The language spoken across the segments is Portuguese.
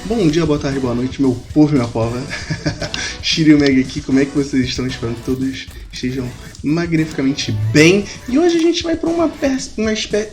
Bom dia, boa tarde, boa noite, meu povo e minha pova. Shiryu Mega aqui, como é que vocês estão? Espero que todos estejam magnificamente bem. E hoje a gente vai para uma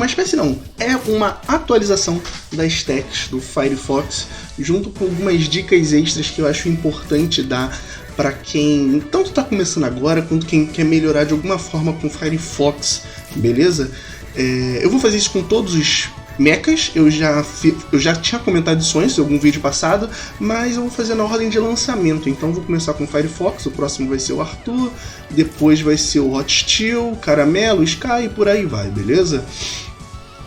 espécie não, é uma atualização das stacks do Firefox, junto com algumas dicas extras que eu acho importante dar para quem tanto está começando agora, quanto quem quer melhorar de alguma forma com o Firefox, beleza? Eu vou fazer isso com todos os mechas, eu já tinha comentado isso antes em algum vídeo passado, mas eu vou fazer na ordem de lançamento. Então eu vou começar com o Firefox, o próximo vai ser o Arthur, depois vai ser o Hot Steel, Caramelo, Sky e por aí vai, beleza?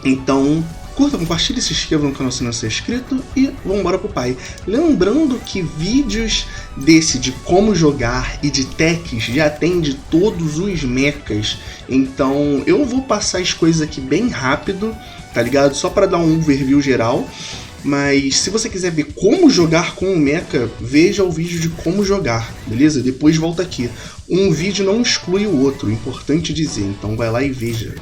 Então curta, compartilhe, se inscreva no canal se não é inscrito e vamos embora pro pai. Lembrando que vídeos desse de como jogar e de techs já tem de todos os mechas, então eu vou passar as coisas aqui bem rápido, tá ligado? Só para dar um overview geral. Mas se você quiser ver como jogar com o mecha, veja o vídeo de como jogar, beleza? Depois volta aqui. Um vídeo não exclui o outro, importante dizer, então vai lá e veja.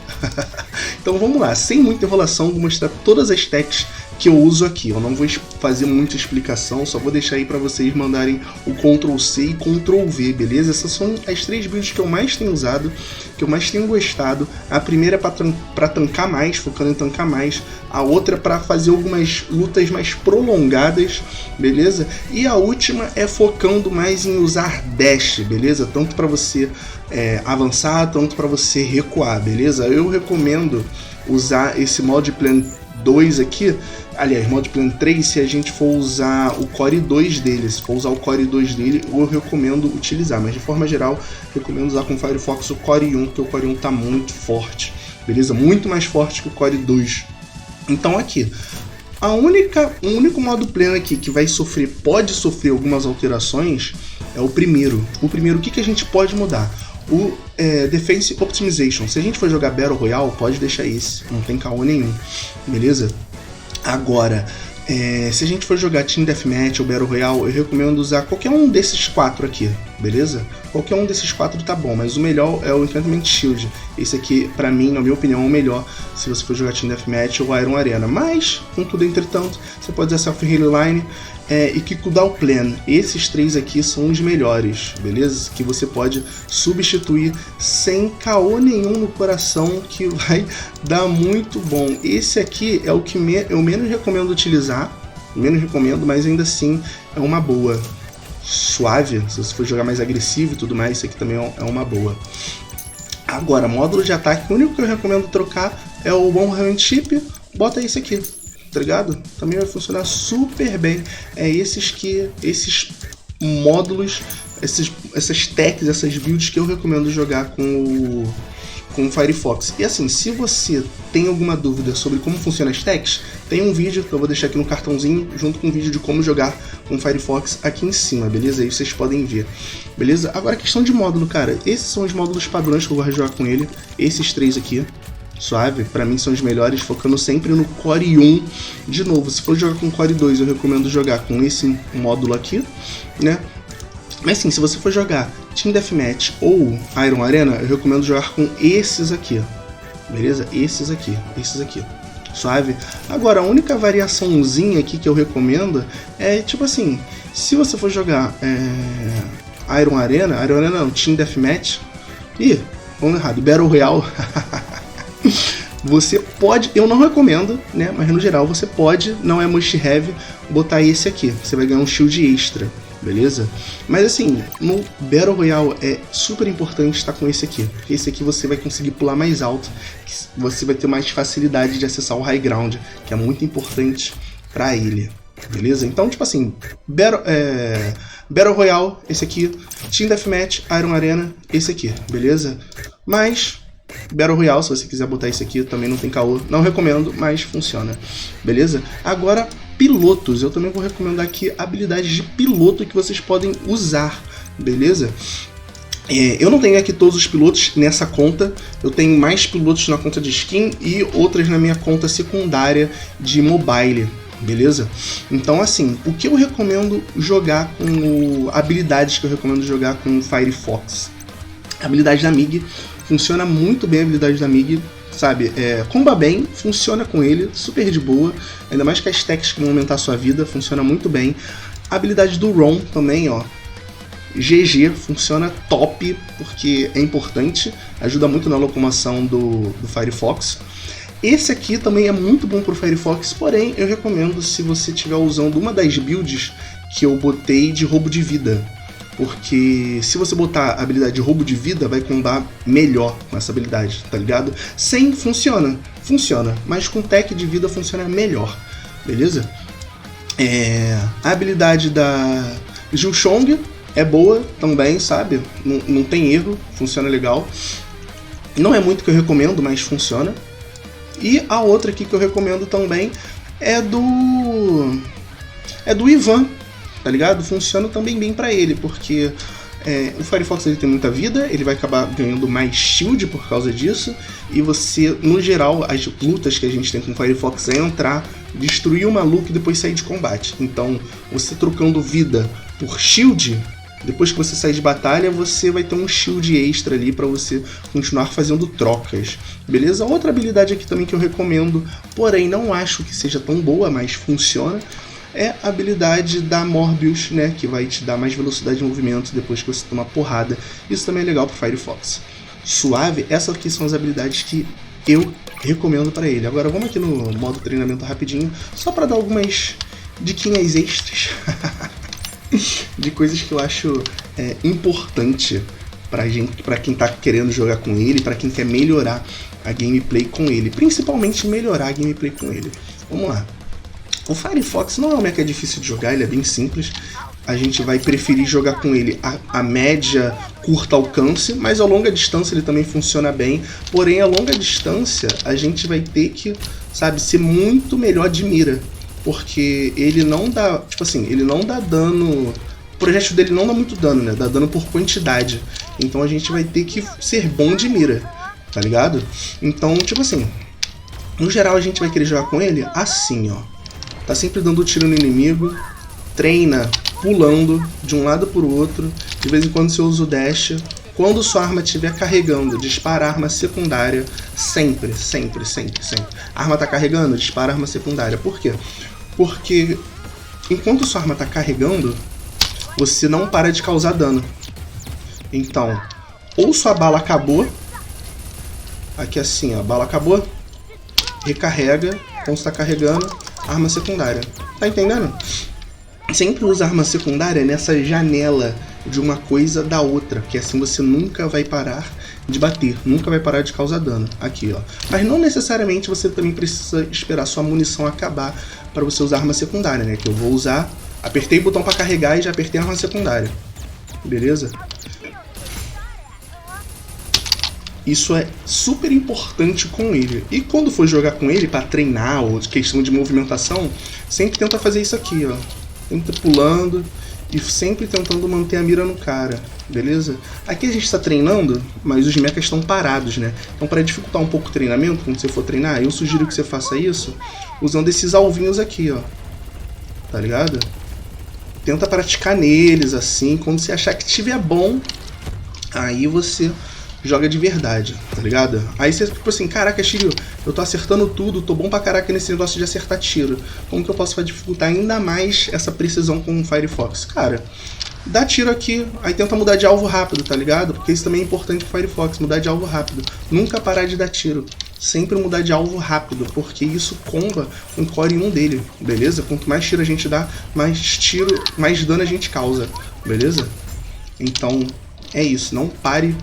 Então vamos lá, sem muita enrolação, vou mostrar todas as techs que eu uso aqui. Eu não vou fazer muita explicação, só vou deixar aí para vocês mandarem o Ctrl+C e Ctrl+V, beleza? Essas são as 3 builds que eu mais tenho usado, que eu mais tenho gostado. A primeira é para tancar mais, focando em tancar mais. A outra é para fazer algumas lutas mais prolongadas, beleza? E a última é focando mais em usar dash, beleza? Tanto para você avançar, tanto para você recuar, beleza? Eu recomendo usar esse mod plan 2 aqui, aliás, mod plan 3, se a gente for usar o Core 2 dele. Se for usar o Core 2 dele, eu recomendo utilizar, mas de forma geral, recomendo usar com o Firefox o Core 1, porque o Core 1 tá muito forte, beleza? Muito mais forte que o Core 2. Então aqui, o único modo pleno aqui que pode sofrer algumas alterações é o primeiro. O que a gente pode mudar? O Defense Optimization. Se a gente for jogar Battle Royale, pode deixar esse, não tem caô nenhum, beleza? Agora, se a gente for jogar Team Deathmatch ou Battle Royale, eu recomendo usar qualquer um desses 4 aqui, beleza? Qualquer um desses 4 tá bom, mas o melhor é o Enchantment Shield. Esse aqui, pra mim, na minha opinião, é o melhor se você for jogar Team Deathmatch ou Iron Arena. Mas, contudo, entretanto, você pode usar Self-Heal Line e Kikudao Plan. Esses 3 aqui são os melhores, beleza? Que você pode substituir sem caô nenhum no coração, que vai dar muito bom. Esse aqui é o que eu menos recomendo utilizar, mas ainda assim é uma boa. Suave, se você for jogar mais agressivo e tudo mais, isso aqui também é uma boa. Agora, módulo de ataque, o único que eu recomendo trocar é o One Hand Chip, bota esse aqui, tá ligado? Também vai funcionar super bem. É esses módulos, essas techs, essas builds que eu recomendo jogar com o Firefox. E assim, se você tem alguma dúvida sobre como funciona as techs, tem um vídeo que eu vou deixar aqui no cartãozinho, junto com um vídeo de como jogar com o Firefox aqui em cima, beleza? Aí vocês podem ver, beleza? Agora, questão de módulo, cara, esses são os módulos padrões que eu vou jogar com ele, esses 3 aqui, suave, pra mim são os melhores, focando sempre no Core 1. De novo, se for jogar com o Core 2, eu recomendo jogar com esse módulo aqui, né? Mas sim, se você for jogar Team Deathmatch ou Iron Arena, eu recomendo jogar com esses aqui, beleza? Esses aqui, suave. Agora, a única variaçãozinha aqui que eu recomendo é, tipo assim, se você for jogar Iron Arena não, Team Deathmatch, vamos errado, Battle Royale, você pode, eu não recomendo, né, mas no geral você pode, não é must have, botar esse aqui, você vai ganhar um shield extra, beleza? Mas assim, no Battle Royale é super importante estar com esse aqui, porque esse aqui você vai conseguir pular mais alto, você vai ter mais facilidade de acessar o High Ground, que é muito importante para ele, beleza? Então, tipo assim, Battle Royale, esse aqui, Team Deathmatch, Iron Arena, esse aqui, beleza? Mas Battle Royale, se você quiser botar esse aqui, também não tem caô, não recomendo, mas funciona, beleza? Agora, pilotos, eu também vou recomendar aqui habilidades de piloto que vocês podem usar, beleza? Eu não tenho aqui todos os pilotos nessa conta, eu tenho mais pilotos na conta de skin e outras na minha conta secundária de mobile, beleza? Então assim, o que eu recomendo jogar habilidades que eu recomendo jogar com o Firefox? A habilidade da MIG, funciona muito bem a habilidade da MIG, sabe? Comba bem, funciona com ele, super de boa. Ainda mais que as techs que vão aumentar a sua vida, funciona muito bem. A habilidade do Ron também, ó. GG, funciona top, porque é importante, ajuda muito na locomoção do Firefox. Esse aqui também é muito bom pro Firefox, porém eu recomendo se você estiver usando uma das builds que eu botei de roubo de vida. Porque se você botar a habilidade de roubo de vida, vai combar melhor com essa habilidade, tá ligado? Sem, funciona, mas com tech de vida funciona melhor, beleza? A habilidade da Zhuchong é boa também, sabe? Não tem erro, funciona legal. Não é muito que eu recomendo, mas funciona. E a outra aqui que eu recomendo também é do Ivan, tá ligado? Funciona também bem pra ele, porque o Firefox ele tem muita vida, ele vai acabar ganhando mais shield por causa disso, e você, no geral, as lutas que a gente tem com o Firefox é entrar, destruir o maluco e depois sair de combate. Então, você trocando vida por shield, depois que você sair de batalha, você vai ter um shield extra ali pra você continuar fazendo trocas, beleza? Outra habilidade aqui também que eu recomendo, porém não acho que seja tão boa, mas funciona, é a habilidade da Morbius, né, que vai te dar mais velocidade de movimento depois que você toma porrada. Isso também é legal pro Firefox. Suave, essas aqui são as habilidades que eu recomendo para ele. Agora vamos aqui no modo treinamento rapidinho, só para dar algumas diquinhas extras de coisas que eu acho importante pra quem tá querendo jogar com ele, pra quem quer melhorar a gameplay com ele, principalmente melhorar a gameplay com ele. Vamos lá. O Firefox não é um mecha difícil de jogar, ele é bem simples. A gente vai preferir jogar com ele a média, curta alcance, mas a longa distância ele também funciona bem. Porém, a longa distância a gente vai ter que, sabe, ser muito melhor de mira. Porque ele não dá, tipo assim, ele não dá dano, o projétil dele não dá muito dano, né, dá dano por quantidade. Então a gente vai ter que ser bom de mira, tá ligado? Então, tipo assim, no geral a gente vai querer jogar com ele assim, ó. Tá sempre dando tiro no inimigo, treina pulando de um lado pro outro, de vez em quando você usa o dash. Quando sua arma estiver carregando, dispara a arma secundária, sempre. A arma tá carregando, dispara a arma secundária. Por quê? Porque enquanto sua arma tá carregando, você não para de causar dano. Então, ou sua bala acabou, aqui assim, ó, a bala acabou, recarrega, então você tá carregando, arma secundária. Tá entendendo? Sempre usa arma secundária nessa janela de uma coisa da outra, que assim você nunca vai parar de bater, nunca vai parar de causar dano. Aqui, ó. Mas não necessariamente você também precisa esperar sua munição acabar para você usar arma secundária, né? Que eu vou usar, apertei o botão para carregar e já apertei a arma secundária. Beleza? Isso é super importante com ele. E quando for jogar com ele para treinar ou questão de movimentação, sempre tenta fazer isso aqui, ó. Sempre pulando e sempre tentando manter a mira no cara, beleza? Aqui a gente está treinando, mas os mechas estão parados, né? Então para dificultar um pouco o treinamento, quando você for treinar, eu sugiro que você faça isso usando esses alvinhos aqui, ó. Tá ligado? Tenta praticar neles, assim, quando você achar que estiver bom, aí você joga de verdade, tá ligado? Aí você, tipo assim, caraca, Shiryu, eu tô acertando tudo, tô bom pra caraca nesse negócio de acertar tiro. Como que eu posso dificultar ainda mais essa precisão com o Firefox? Cara, dá tiro aqui, aí tenta mudar de alvo rápido, tá ligado? Porque isso também é importante pro Firefox, mudar de alvo rápido. Nunca parar de dar tiro. Sempre mudar de alvo rápido, porque isso comba com o core 1 dele, beleza? Quanto mais tiro a gente dá, mais dano a gente causa, beleza? Então, é isso, não pare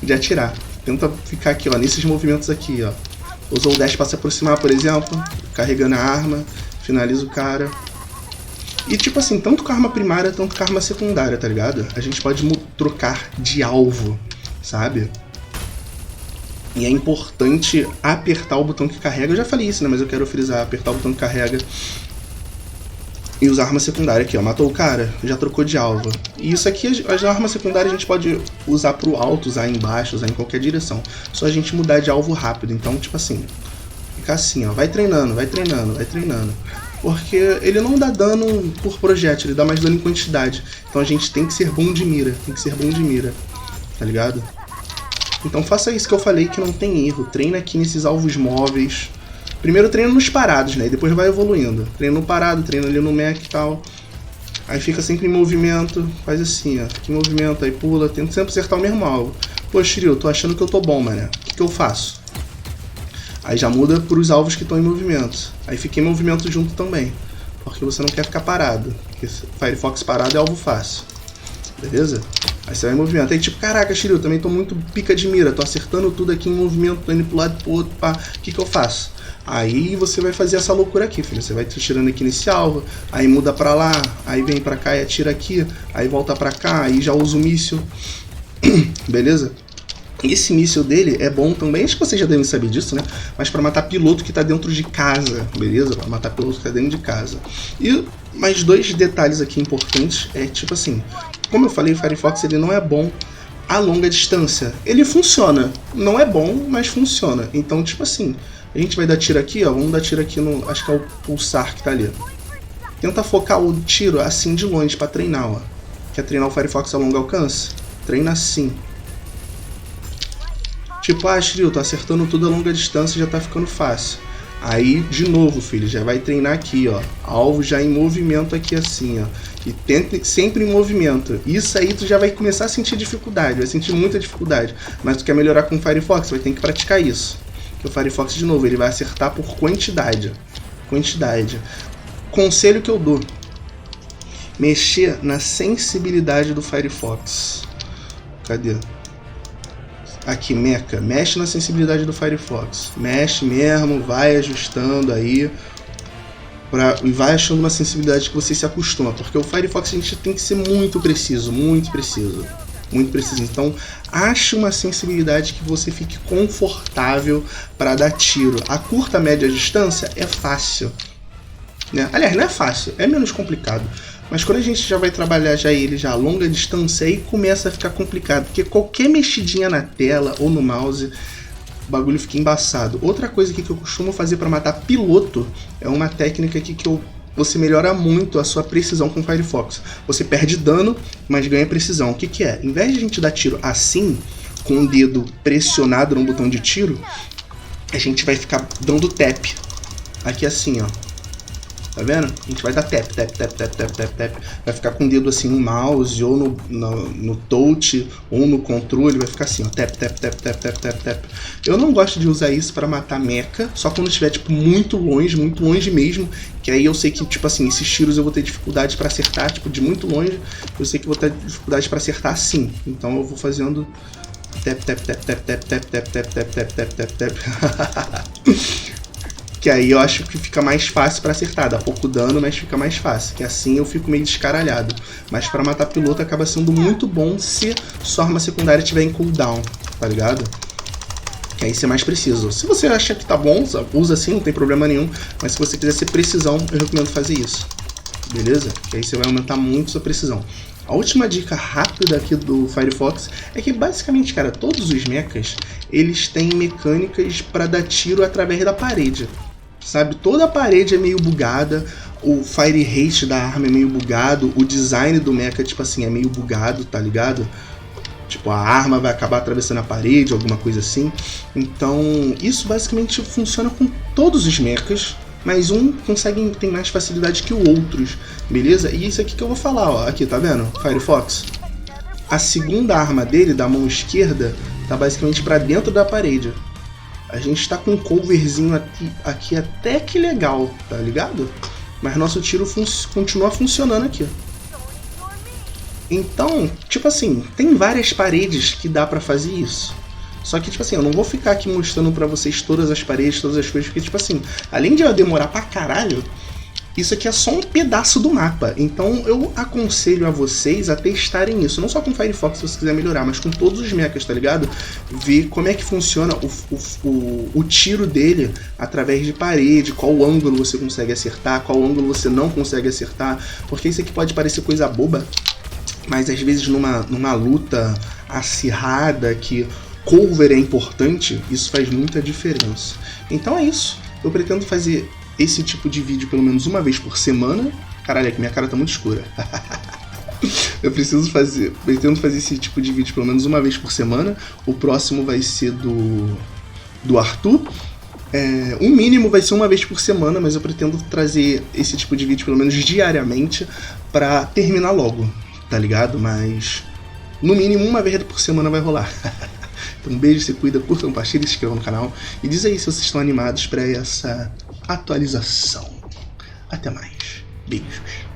de atirar. Tenta ficar aqui, ó, nesses movimentos aqui, ó. Usou o dash para se aproximar, por exemplo, carregando a arma, finaliza o cara. E tipo assim, tanto com a arma primária, tanto com a arma secundária, tá ligado? A gente pode trocar de alvo, sabe? E é importante apertar o botão que carrega. Eu já falei isso, né? Mas eu quero frisar, apertar o botão que carrega e usar a arma secundária aqui, ó. Matou o cara, já trocou de alvo. E isso aqui, as armas secundárias a gente pode usar pro alto, usar embaixo, usar em qualquer direção. Só a gente mudar de alvo rápido. Então, tipo assim, fica assim, ó. Vai treinando. Porque ele não dá dano por projétil, ele dá mais dano em quantidade. Então a gente tem que ser bom de mira, tá ligado? Então faça isso que eu falei que não tem erro. Treina aqui nesses alvos móveis. Primeiro treina nos parados, né? E depois vai evoluindo. Treina no parado, treina ali no mech e tal. Aí fica sempre em movimento. Faz assim, ó. Aqui em movimento, aí pula. Tenta sempre acertar o mesmo alvo. Pô, Shiryu, tô achando que eu tô bom, mané. O que eu faço? Aí já muda pros alvos que estão em movimento. Aí fica em movimento junto também. Porque você não quer ficar parado. Porque Firefox parado é alvo fácil. Beleza? Aí você vai em movimento. Aí tipo, caraca, Shiryu, também tô muito pica de mira. Tô acertando tudo aqui em movimento, tô indo pro lado e pro outro, pá. O que eu faço? Aí você vai fazer essa loucura aqui, filho. Você vai atirando aqui nesse alvo, aí muda pra lá, aí vem pra cá e atira aqui, aí volta pra cá, aí já usa o míssil. Beleza? Esse míssil dele é bom também, acho que vocês já devem saber disso, né? Mas pra matar piloto que tá dentro de casa, beleza? Pra matar piloto que tá dentro de casa. E mais dois detalhes aqui importantes, é tipo assim, como eu falei, o Firefox ele não é bom a longa distância. Ele funciona, não é bom, mas funciona. Então, tipo assim, a gente vai dar tiro aqui, ó, vamos dar tiro aqui no, acho que é o pulsar que tá ali. Tenta focar o tiro assim de longe pra treinar, ó. Quer treinar o Firefox a longo alcance? Treina assim. Tipo, ah, Shiryu, tô acertando tudo a longa distância e já tá ficando fácil. Aí, de novo, filho, já vai treinar aqui, ó. Alvo já em movimento aqui assim, ó. E tenta sempre em movimento. Isso aí tu já vai começar a sentir dificuldade, vai sentir muita dificuldade. Mas tu quer melhorar com o Firefox, vai ter que praticar isso. Porque o Firefox, de novo, ele vai acertar por quantidade. Quantidade. Conselho que eu dou. Mexer na sensibilidade do Firefox. Cadê? Aqui, mecha, mexe na sensibilidade do Firefox. Mexe mesmo, vai ajustando aí. E vai achando uma sensibilidade que você se acostuma. Porque o Firefox a gente tem que ser muito preciso, muito preciso. Muito preciso. Então, ache uma sensibilidade que você fique confortável para dar tiro. A curta, média distância é fácil. Né? Aliás, não é fácil, é menos complicado. Mas quando a gente já vai trabalhar ele já a longa distância, aí começa a ficar complicado. Porque qualquer mexidinha na tela ou no mouse, o bagulho fica embaçado. Outra coisa aqui que eu costumo fazer para matar piloto é uma técnica aqui que você melhora muito a sua precisão com o Firefox. Você perde dano, mas ganha precisão. O que é? Em vez de a gente dar tiro assim, com o dedo pressionado no botão de tiro, a gente vai ficar dando tap. Aqui assim, ó. Tá vendo? A gente vai dar tap, tap, tap, tap, tap, tap, tap. Vai ficar com o dedo assim no mouse, ou no touch, ou no controle. Vai ficar assim, ó. Tap, tap, tap, tap, tap, tap, tap. Eu não gosto de usar isso pra matar mecha, só quando estiver, tipo, muito longe mesmo. Que aí eu sei que, tipo assim, esses tiros eu vou ter dificuldade pra acertar, tipo, de muito longe. Eu sei que vou ter dificuldade pra acertar assim. Então eu vou fazendo tap, tap, tap, tap, tap, tap, tap, tap, tap, tap, tap, tap, tap. Que aí eu acho que fica mais fácil pra acertar, dá pouco dano, mas fica mais fácil, que assim eu fico meio descaralhado. Mas pra matar piloto acaba sendo muito bom se sua arma secundária estiver em cooldown, tá ligado? Que aí você é mais preciso. Se você acha que tá bom, usa assim, não tem problema nenhum, mas se você quiser ser precisão, eu recomendo fazer isso, beleza? Que aí você vai aumentar muito sua precisão. A última dica rápida aqui do Firefox é que basicamente, cara, todos os mechas, eles têm mecânicas para dar tiro através da parede. Sabe, toda a parede é meio bugada, o fire rate da arma é meio bugado, o design do mecha, tipo assim, é meio bugado, tá ligado? Tipo, a arma vai acabar atravessando a parede, alguma coisa assim. Então, isso basicamente funciona com todos os mechas, mas um tem mais facilidade que o outros, beleza? E isso aqui que eu vou falar, ó, aqui, tá vendo? Firefox. A segunda arma dele, da mão esquerda, tá basicamente pra dentro da parede. A gente tá com um coverzinho aqui até que legal, tá ligado? Mas nosso tiro continua funcionando aqui. Então, tipo assim, tem várias paredes que dá pra fazer isso. Só que, tipo assim, eu não vou ficar aqui mostrando pra vocês todas as paredes, todas as coisas, porque, tipo assim, além de eu demorar pra caralho, isso aqui é só um pedaço do mapa. Então eu aconselho a vocês a testarem isso. Não só com o Firefox, se você quiser melhorar, mas com todos os mechas, tá ligado? Ver como é que funciona o tiro dele através de parede, qual ângulo você consegue acertar, qual ângulo você não consegue acertar. Porque isso aqui pode parecer coisa boba, mas às vezes numa luta acirrada, que cover é importante, isso faz muita diferença. Então é isso. Eu pretendo fazer esse tipo de vídeo pelo menos uma vez por semana. Caralho, é que minha cara tá muito escura. Eu pretendo fazer esse tipo de vídeo pelo menos uma vez por semana. O próximo vai ser do Arthur. O mínimo vai ser uma vez por semana, mas eu pretendo trazer esse tipo de vídeo pelo menos diariamente pra terminar logo, tá ligado? Mas no mínimo uma vez por semana vai rolar. Então um beijo, se cuida, curta, compartilha, se inscreva no canal e diz aí se vocês estão animados pra essa atualização. Até mais. Beijos.